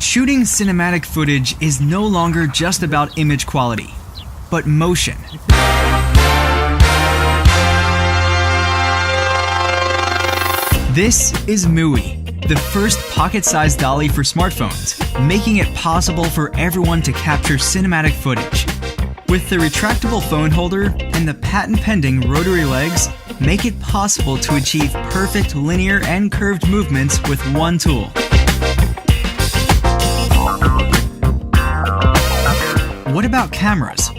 Shooting cinematic footage is no longer just about image quality, but motion. This is MUWI, the first pocket-sized dolly for smartphones, making it possible for everyone to capture cinematic footage. With the retractable phone holder and the patent-pending rotary legs, make it possible to achieve perfect linear and curved movements with one tool. What about cameras?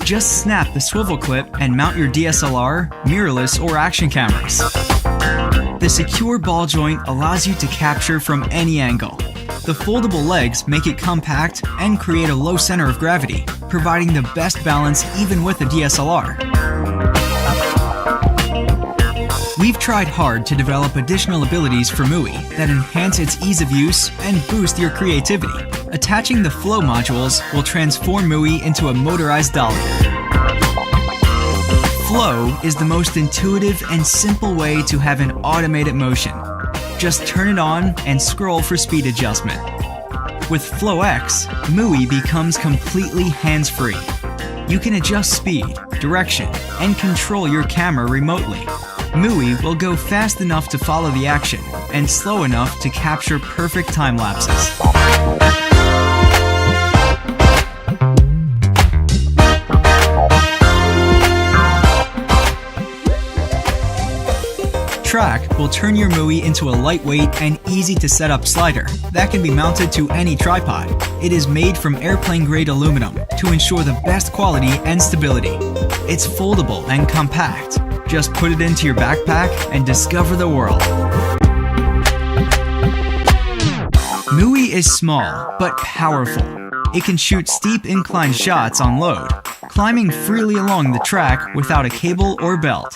Just snap the swivel clip and mount your DSLR, mirrorless, or action cameras. The secure ball joint allows you to capture from any angle. The foldable legs make it compact and create a low center of gravity, providing the best balance even with a DSLR. We've tried hard to develop additional abilities for MUWI that enhance its ease of use and boost your creativity. Attaching the flow modules will transform MUWI into a motorized dolly. Flow is the most intuitive and simple way to have an automated motion. Just turn it on and scroll for speed adjustment. With Flow X, MUWI becomes completely hands-free. You can adjust speed, direction, and control your camera remotely. MUWI will go fast enough to follow the action and slow enough to capture perfect time lapses. Track will turn your MUWI into a lightweight and easy to set up slider that can be mounted to any tripod. It is made from airplane-grade aluminum to ensure the best quality and stability. It's foldable and compact. Just put it into your backpack and discover the world. MUWI is small but powerful. It can shoot steep incline shots on load, climbing freely along the track without a cable or belt.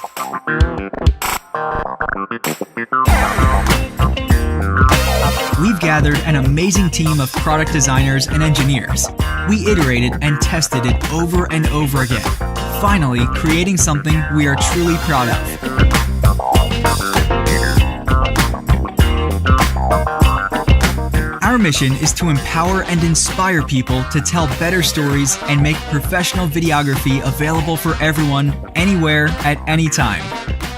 We've gathered an amazing team of product designers and engineers. We iterated and tested it over and over again, finally creating something we are truly proud of. Our mission is to empower and inspire people to tell better stories and make professional videography available for everyone, anywhere, at any time.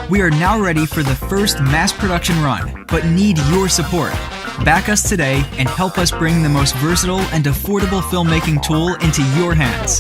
We are now ready for the first mass production run, but need your support. Back us today and help us bring the most versatile and affordable filmmaking tool into your hands.